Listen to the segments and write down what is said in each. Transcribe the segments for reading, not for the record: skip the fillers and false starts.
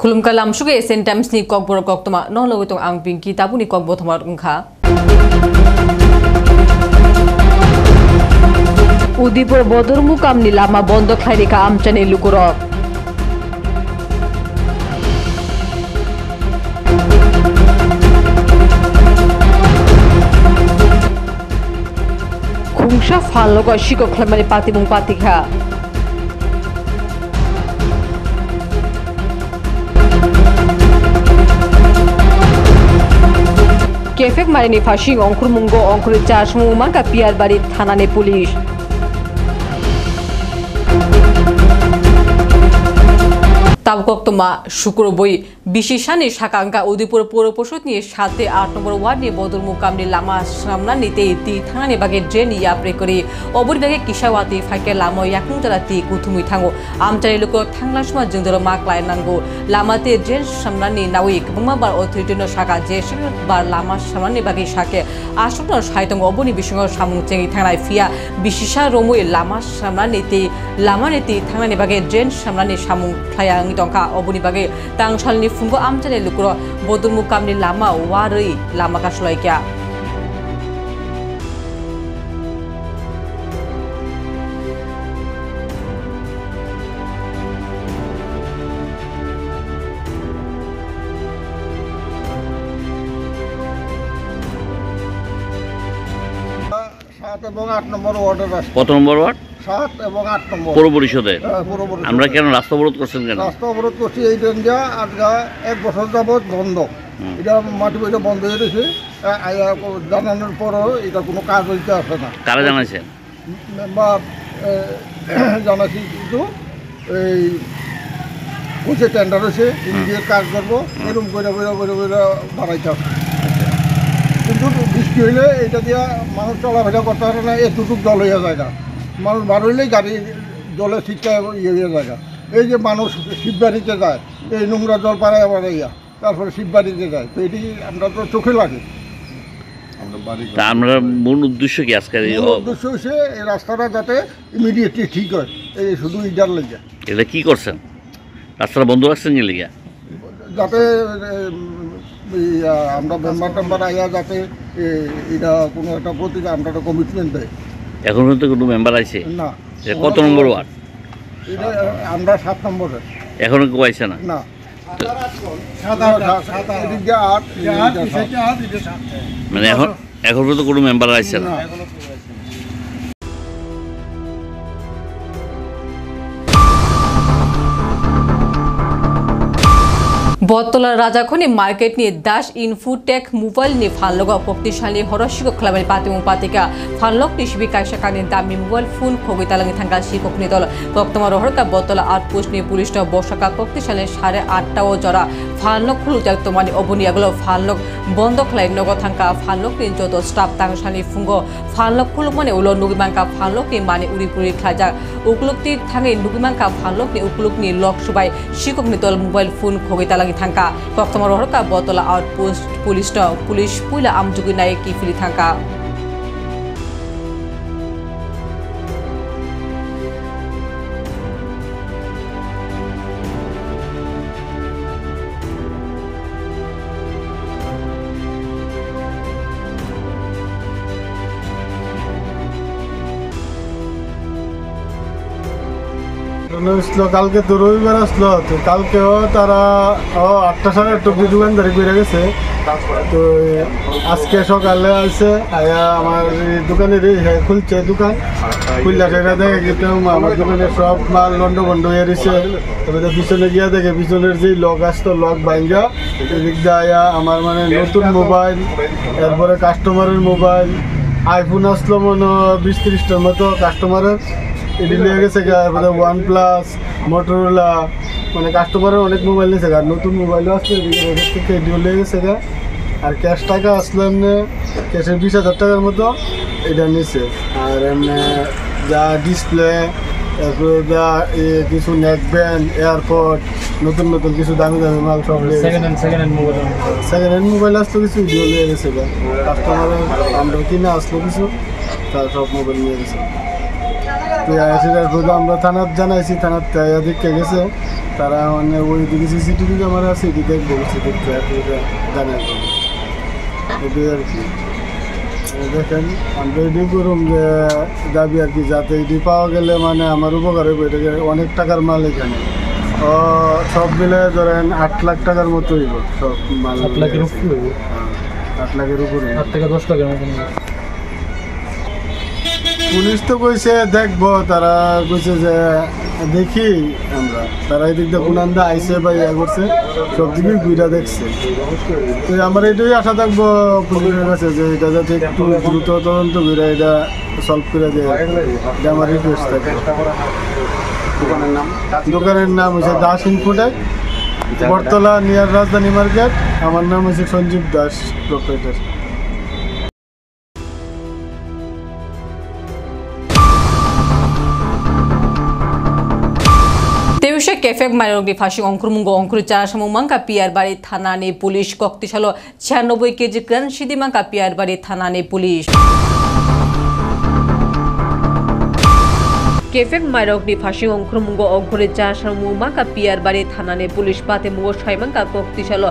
Kulumkalam suge sentams ni kok borok kok toma no logo tong ang pingki tabu ni kok botomar ungkha. Udipur bodur mukam ni lama bondok khairi ka amchane lukurok. Khungsha phal logo shikok khlamari pati mung pati kha. Kefek marini fashing ongkur mungo ongkur charge muman ka piar bari thanane police. Tabkok toma Shukroboi Bishishani Shakanga Udipur Puro Poshutni Shate 8 নম্বর word নিয়ে বদর মুকামনি লামা সামনা নিতে তি থানানি বাগে drain ইয়া প্রেকরি অবর বাগে কিশাওয়াতি ফাইকে লামো ইয়াকুংতারাতি কুথুমি থাঙ্গো আমচারি লোক থাংলা সমা जोंदर माकलाय नांगो लामाते drain सामनानि नावि कबंमाबार अथरिटिनो शाखा जे बार लामा सामनानि बागे शाके आसुन साइतंग अबनि बिसंग सामुं चेंगि थांनाय फिया बिशिसा रमुइ लामा सामनानिति लामानिति थांनानि बागे ड्रेन सामनानि सामुं फ्लायां दंका अबनि बागे तांसालनि फुंगो आमचाले लुकुरो बदर मुकामनि लामा वारै लामा कासलायक्या এবং 8 নম্বর ওয়ার্ডের কত নম্বর ওয়ার্ড 7 এবং 8 নম্বর পৌর পরিষদে আমরা কেন রাস্তা অবরোধ করছেন কেন রাস্তা অবরোধ করছি এই ট্রেনটা আজকে 1 বছর যাবত বন্ধ এটা মাটি বইটা বন্ধ হয়ে গেছে জানানোর পরও এটা কোনো কাজ হইতে আসে না কারা জানাইছেন মেম্বার জানাচ্ছি কিন্তু এই কোচে টেন্ডার হয়েছে ইন্ডিয়ার কাজ করবো এরকম করে বাড়াইতে হবে কিন্তু বৃষ্টি হইলে এটা দিয়ে মানুষ চলাফেরা করতে পারে না এতটুকু জল হইয়া জায়গা মানুষ বার হইলেই গাড়ি জলে শিক্ষায় ইয়ে হয়ে জায়গা এই যে মানুষ শিববাড়িতে যায় এই নোংরা জল পাড়ায় বাড়াইয়া তারপরে শিববাড়িতে যায় তো এটি আমরা তো চোখে লাগে আমরা মূল উদ্দেশ্য কি আজকের উদ্দেশ্য হচ্ছে এই রাস্তাটা যাতে ইমিডিয়েটলি ঠিক হয় এই শুধু ইটার লেগে এটা কি করছেন রাস্তাটা বন্ধ রাখছেন কি লেগে যাতে আমরা মেম্বার টেম্বার আইয়া যাতে এটা কোনো একটা প্রতি আমরা একটা কমিটমেন্ট দেয় এখন পর্যন্ত কোনো মেম্বার আছে না কত নম্বর ওয়ার্ড এটা আমরা 7 নম্বরে এখনো কেউ আইছে না না মানে এখন পর্যন্ত কোনো মেম্বার আইছে না বটতলার রাজাখনি মার্কেট নিয়ে দাস ইনফুটেক মোবাইল নিয়ে ফানলগা শক্তিশালী হরশিক খলাবারি পাতিমু পাতিকা ফানলক টিসবি কাইসাকানি দামি মোবাইল ফোন খগিতালাঙি থাঙ্গা শিককনি দল বক্তমা রহরকা বটতলা আউটপোস্ট নিয়ে পুলিশ বর্ষাকা শক্তিশালী 8:30 ও জরা ফানলক খুলুতাক তোমানি অবনিয়াগুলো ফানলক বন্ধ খলাই নগ থাঙ্কা ফানলক নিন যত স্টাফ তাংসানি ফুঙ্গ ফানলক খুলুক মানে উলো নুগিমাঙ্কা ফানলক নি মানে উড়িপুরি খাজা উকলুকটি থাঙ্গে নুগিমাঙ্কা ফানলক নি উকলুক নি লক সুবাই শিককনি দল মোবাইল ফোন খগিতালাঙি থাঙ্কা বক্তমা রহরকা বটতলা আউটপোস্ট পুলিশ পুইলা আমজুগি নায়ক কি ফিরি থাঙ্কা কালকে তো রবিবার আসলো তো কালকেও তারা 8টা সাড়ে 8টার দোকানদারি করে গেছে তো আজকে সকালে আসছে আমার দোকানের খুলছে দোকান খুললা সেটা দেখে কিন্তু আমার দোকানের সব মাল লন্ডভন্ড হয়ে রয়েছে তবে তো পিছনে গিয়া দেখে পিছনের যে লক আসতো লক ভাঙ্গা এদিক দিয়ে আমার মানে নতুন মোবাইল এরপরে কাস্টমারের মোবাইল আইফোন আসলো মনে 20-30টার মতো কাস্টমারের এটি নিয়ে গেছে OnePlus মোটরোলা মানে কাস্টমারের অনেক মোবাইল নিয়েছে আর নতুন মোবাইলও আসছে থেকে এটিও লেগে গেছে আর ক্যাশ টাকা আসলো এমনি ক্যাশের 20,000 টাকার মতো এটা নিয়েছে আর এমনি যা ডিসপ্লে তারপরে যা কিছু নেক ব্যান্ড এয়ারপড নতুন নতুন কিছু দামি দামি মাল সব সেকেন্ড হ্যান্ড মোবাইল আসলো কিছু এটিও লেগে গেছে কাস্টমারের আমরা কিনে আসলো কিছু তার সব মোবাইল নিয়ে গেছে আমরা থানার জানাইছি থানার দেখে গেছে তারা মানে ওইদিকে সিসিটিভি ক্যামেরা আছে, এটি দেখবো জানার জন্য এটাই আর কি। দেখেন আমরা এটি করুন যে দাবি আর কি, যাতে এটি পাওয়া গেলে মানে আমার উপকার হবে। এটাকে অনেক টাকার মাল এখানে সব মিলে ধরেন 8 লাখ টাকার মতো হইব সব মাল। 8 লাখের উপরে হইব? 8 লাখের উপরে, 8 থেকে 10 লাখের মতো। পুলিশ তো কইছে দেখবো, তারা কইছে যে দেখি আমরা, তারা এদিক দিয়ে কোনান্দা আইসে বা ইয়া করছে, সব দিকে ঘুরা দেখছে। তো আমার এটাই আশা থাকবো পুলিশের কাছে যে এটা যাতে একটু দ্রুত তদন্ত ঘুরে এটা সলভ করে দেয়, এটা আমার রিকোয়েস্ট থাকবে। দোকানের নাম হচ্ছে দাস ইনফোটেক, বটতলা নিয়ার রাজধানী মার্কেট। আমার নাম হচ্ছে সঞ্জীব দাস, প্রোপ্রাইটার। তেউশে কেফেক মাইরগি ফাঁসি অঙ্কুরমুঙ্গ অঙ্কুর চারা সামুমাঙ্কা Piyarbari থানানি police কক্তিশাল 96 KG ক্রান সিদিমাঙ্কা Piyarbari থানানি police কেফেক মাইরগনি ফাঁসি অঙ্কুরমুঙ্গ অঙ্কুরে চারা সামুমাঙ্কা পিয়ারবাড়ি থানানি পুলিশ পাতে মুগ ছয়মাঙ্কা কক্তিশাল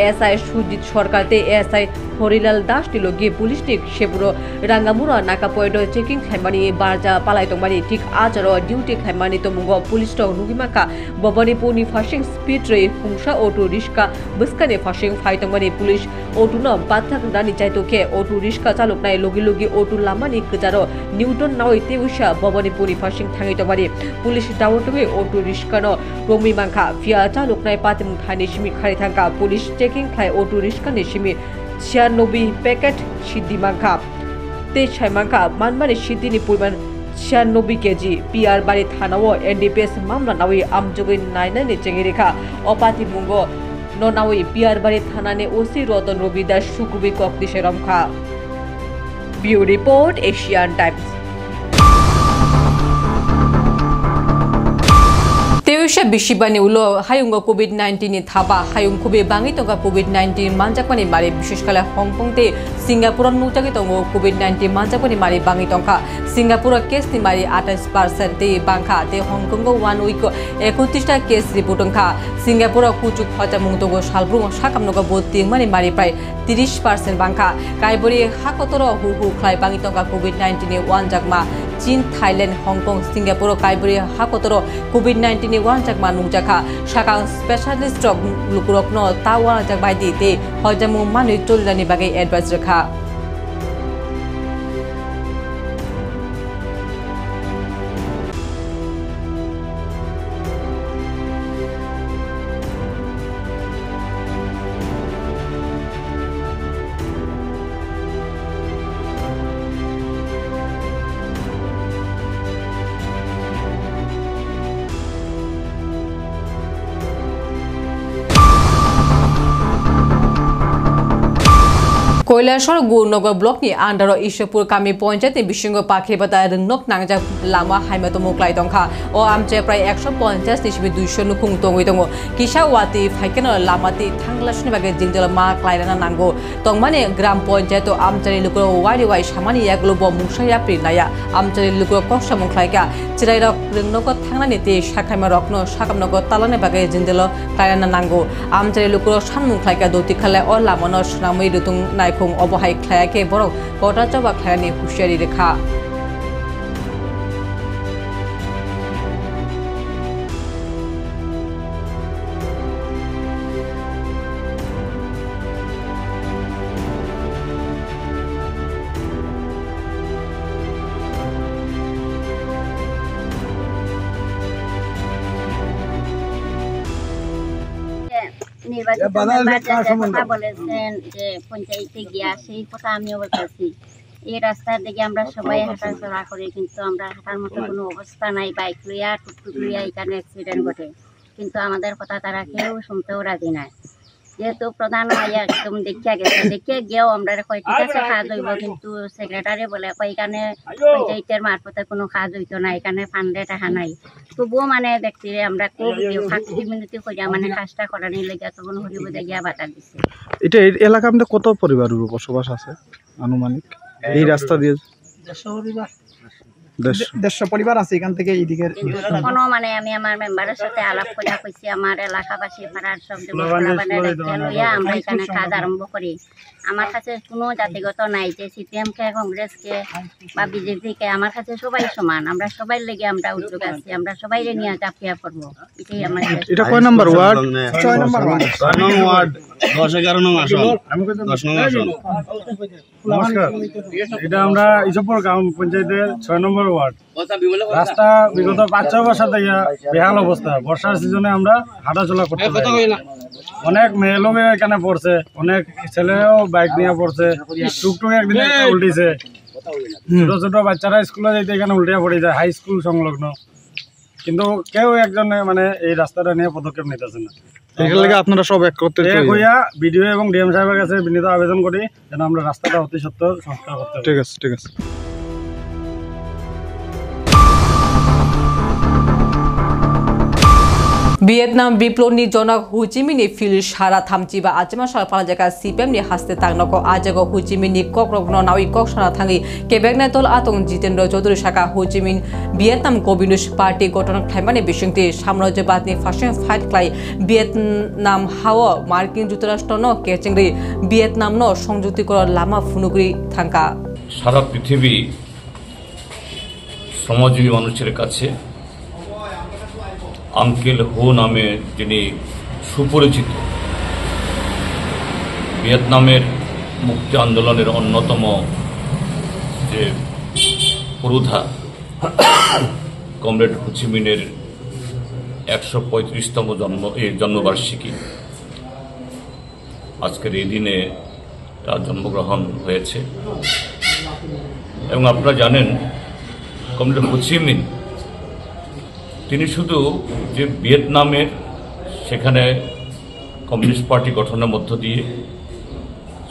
এসআই সুজিত সরকারতে এসআই হরিলাল দাস টিলগি পুলিশ টিক সেপুরো রাঙ্গামুরা নাকা পয়েন্ট চেকিং খাইমানি বারজা পালাইতংমানি ঠিক আজার ডিউটি খাইমানি তমুগ পুলিশ টক নুগিমাকা ববনিপুনি ফাশিং স্পিড রে হুংসা অটো রিক্সা বস্কানে ফাশিং ফাইতংমানি পুলিশ অটো বাথাক দানি চাইতোকে অটো রিক্সা চালক নাই লগি লগি অটো লামানি গজার নিউটন নাওই তেউসা ববনিপুনি ফাশিং থাঙিতমানি পুলিশ দাওটবে অটো রিক্সা ন রমি মাংখা ফিয়া চালক নাই পাতিম খানি সিমি খারি থাকা পুলিশ চেকিং খাই অটো রিক্সা নে সিমি 96 প্যাকেট সিদ্ধি মাংখা তে ছয় মাংখা মানমানি সিদ্ধিনি পরিমাণ 96 কেজি পিয়ার বাড়ি থানাও এনডিপিএস মামলা নাওই আমজগই নাইনানি চেঙ্গি রেখা অপাতি মুঙ্গ ননাওই পিয়ার বাড়ি থানানে ওসি রতন রবি দাস সুকুবি কক্তিশে রমখা বিউ রিপোর্ট এশিয়ান টাইমস তেউশে বিশিবানি উলো হায়ুঙ্গ কোভিড-19 ni thaba hayung khubi bangi toga COVID-19 manjakmani mari বিশেষ kala Hongkong te Singapore nutagi tongo COVID-19 manjakmani mari bangi tongkha Singapore case ni mari 28% te bangkha te Hongkong go 1 week 31 ta case report tongkha Singapore kuchuk hota mungtogo salbrung sakamnogo boting mani mari prai 30% bangkha kaibori hakotoro hu khlai bangi tongkha COVID-19 ni wanjakma Chin Thailand Hongkong Singapore kaibori hakotoro COVID-19 ni wanjakma nungjakha sakang specialist lukurokno tawa jakbai di te hojamu mani tolani bagai advice rakha কৈলাসর Gournagar block ni under Ishwarpur কামি পঞ্চায়েত বিশৃঙ্গ পাখিবাতা রংনক নাংজা লামা হাইমাতো মুকলাই দংখা ও আমচে প্রায় 150 নিসিবি 200 নুকুং তংই দङ কিসা ওয়াতি ফাইকেন লামাতি থাংলাসনি বাগে জিংজল মা ক্লাইনা নাंगौ তংমানে গ্রাম পঞ্চায়েত আমচারি লুকর ওয়ারি Y সামানি ইয়াগলো ব মুংসায়া প্রিনায়া আমচারি লুকর কক্সা মুখলাইকা চিরাইরক রংনক থাংনানি তে সাখাইমা রকনো সাকামনক তালানে বাগে জিংজল ক্লাইনা নাंगौ আমচারি লুকর সান মুখলাইকা দতি খালে অ লামনো সনামই রুতুং নাইখং অবহাই খ্লায়াকে বরং কটা চবা খ্লায়ানি হুশিয়ারি রেখা নির্বাচিত মেম্বার কথা বলেছেন যে পঞ্চায়েতে গিয়া সেই কথা আমিও বলতেছি এই রাস্তার দিকে আমরা সবাই হাঁটাচলা করি কিন্তু আমরা হাঁটার মতো কোনো অবস্থা নাই বাইক লইয়া টুকটুক লইয়া এখানে অ্যাক্সিডেন্ট ঘটে কিন্তু আমাদের কথা তারা কেউ শুনতেও রাজি নাই যেহেতু প্রধান ভাইয়া একদম দেখিয়া গেছে দেখিয়া গিয়েও আমরা কয় ঠিক আছে কাজ হইব কিন্তু সেক্রেটারি বলে এখানে পঞ্চায়েতের মারফতে কোনো কাজ হইতো না এখানে ফান্ডে টাকা নাই তবুও মানে দেখছি আমরা খুব ফাঁকি মিনিটে খোঁজা মানে কাজটা করানি লেগে তখন হরিবোধে গিয়া বাধা দিচ্ছে এটা এলাকা আমাদের কত পরিবারের বসবাস আছে আনুমানিক এই রাস্তা দিয়ে দেড়শো পরিবার আছে এখান থেকে এইদিকে কিন্তু তখনও মানে আমি আমার মেম্বারের সাথে আলাপ করে কইছি আমার এলাকাবাসী পাড়ার সব লইয়া আমরা এখানে কাজ আরম্ভ করি। আমার কাছে কোনো জাতিগত নাই যে সিপিএমকে কংগ্রেসকে বা বিজেপিকে, আমার কাছে সবাই সমান। আমরা সবাই লেগে আমরা উদ্যোগ আছি, আমরা সবাই নিয়ে চাপিয়া পড়বো। এটাই আমার এটা কয় নম্বর ওয়ার্ড? 6 নম্বর ওয়ার্ড। 10-11 নং আসন। 10 নং আসন। নমস্কার, এটা আমরা ইসবপুর গ্রাম পঞ্চায়েতের 6 নম্বর ওয়ার্ড। রাস্তা বিগত 5-6 বছর থেকে বেহাল অবস্থা। বর্ষার সিজনে আমরা হাঁটাচলা করতে পারি না। অনেক মেয়ে লোক এখানে পড়ছে, অনেক ছেলেও বাইক নিয়ে পড়ছে, টুকটুক একদিন উল্টিছে, ছোট ছোট বাচ্চারা স্কুলে যেতে এখানে উল্টিয়া পড়ে যায়, হাই স্কুল সংলগ্ন। কিন্তু কেউ একজন মানে এই রাস্তাটা নিয়ে পদক্ষেপ নিতেছে না। এটার লাগে আপনারা সব এক করতে হইয়া বিডিও এবং ডিএম সাহেবের কাছে বিনীত আবেদন করি যেন আমরা রাস্তাটা অতি সত্বর সংস্কার করতে পারি। ঠিক আছে, ঠিক আছে। Vietnam biploni jona Ho Chi Minh ni fil shara thamchi ba ajma shara pala jaga CPM ni haste tangna ko ajago Ho Chi Minh ni kokrokno nawi kok shara thangi kebek na tol atong Jitendra Chaudhary shaka Ho Chi Minh Vietnam Communist Party gotona thaimane bishingti samrajyabad ni fashion fight klai Vietnam hawa Markin Jutorashtra no kechengri Vietnam no songjukti kor lama funugri thangka সারা পৃথিবী শ্রমজীবী মানুষের কাছে uncle হো নামে যিনি সুপরিচিত, ভিয়েতনামের মুক্তি আন্দোলনের অন্যতম যে পুরোধা কমরেড হো চি মিনের 135তম জন্মবার্ষিকী আজকের এই দিনে তার জন্মগ্রহণ হয়েছে। এবং আপনারা জানেন কমরেড হো চি মিন তিনি শুধু যে ভিয়েতনামের সেখানে কমিউনিস্ট পার্টি গঠনের মধ্য দিয়ে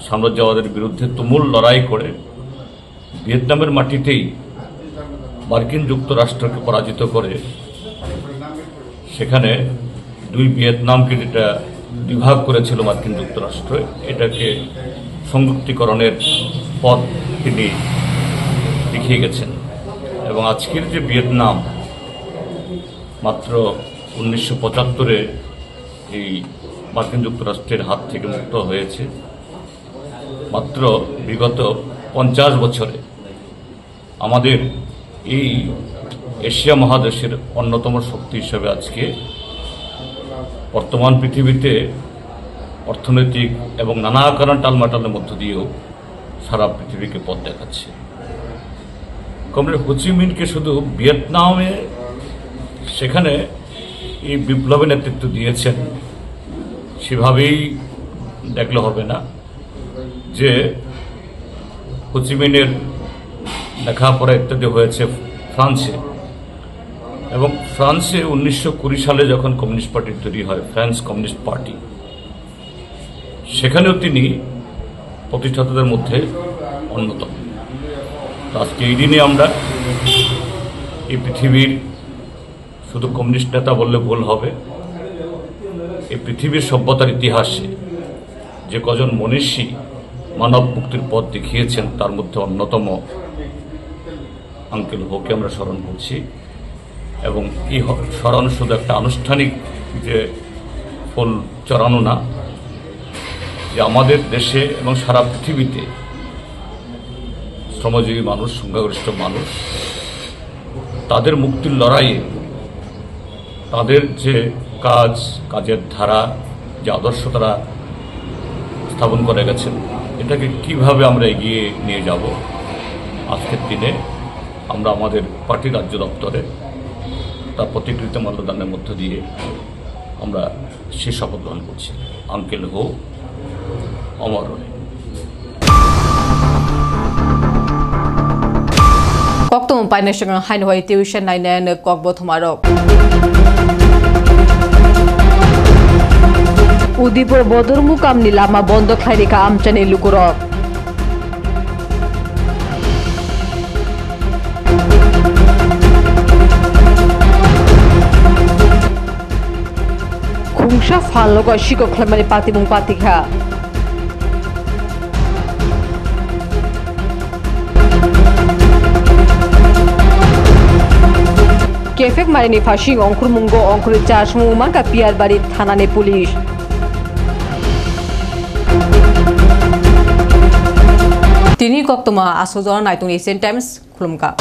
সাম্রাজ্যবাদের বিরুদ্ধে তুমুল লড়াই করে ভিয়েতনামের মাটিতেই মার্কিন যুক্তরাষ্ট্রকে পরাজিত করে সেখানে দুই ভিয়েতনামকে যেটা বিভাগ করেছিল মার্কিন যুক্তরাষ্ট্র, এটাকে সংযুক্তিকরণের পথ তিনি দেখিয়ে গেছেন। এবং আজকের যে ভিয়েতনাম মাত্র 1975-এ এই মার্কিন যুক্তরাষ্ট্রের হাত থেকে মুক্ত হয়েছে, মাত্র বিগত 50 বছরে আমাদের এই এশিয়া মহাদেশের অন্যতম শক্তি হিসেবে আজকে বর্তমান পৃথিবীতে অর্থনৈতিক এবং নানা কারণ টালমাটালের মধ্য দিয়েও সারা পৃথিবীকে পথ দেখাচ্ছে। কমরেড হো চি মিনকে শুধু ভিয়েতনামে সেখানে এই বিপ্লবের নেতৃত্ব দিয়েছেন সেভাবেই দেখলে হবে না, যে হো চি মিনের লেখাপড়া ইত্যাদি হয়েছে ফ্রান্সে, এবং ফ্রান্সে 1920 সালে যখন কমিউনিস্ট পার্টি তৈরি হয়, ফ্রান্স কমিউনিস্ট পার্টি, সেখানেও তিনি প্রতিষ্ঠাতাদের মধ্যে অন্যতম। আজকে এই দিনে আমরা এই পৃথিবীর শুধু কমিউনিস্ট নেতা বললে ভুল হবে, এই পৃথিবীর সভ্যতার ইতিহাসে যে কজন মনীষী মানব মুক্তির পথ দেখিয়েছেন তার মধ্যে অন্যতম আঙ্কেল হোকে আমরা স্মরণ করছি। এবং এই স্মরণ শুধু একটা আনুষ্ঠানিক যে ফুল চড়ানো না, যে আমাদের দেশে এবং সারা পৃথিবীতে শ্রমজীবী মানুষ, সংখ্যাগরিষ্ঠ মানুষ, তাদের মুক্তির লড়াইয়ে তাদের যে কাজের ধারা, যে আদর্শ তারা স্থাপন করে গেছেন, এটাকে কিভাবে আমরা এগিয়ে নিয়ে যাব, আজকের দিনে আমরা আমাদের পার্টি রাজ্য দপ্তরে তার প্রতিকৃতি মাল্যদানের মধ্য দিয়ে আমরা সে শপথ গ্রহণ করছি। আঙ্কেল হো অমর রহে। Koktum Painashang Hainhoi Tuition 9 Kokbo Tomarok Udipur Bodur Mukam Nilama Bondo Khairika Amchane Lukurok Kungsha Falogo Shiko Klamani Patibung Patika jefek marini phashing ongkur mungo ongkur char sumuman ka piar bari thanane pulis tini koktoma asojor naitung Asian Times khulumka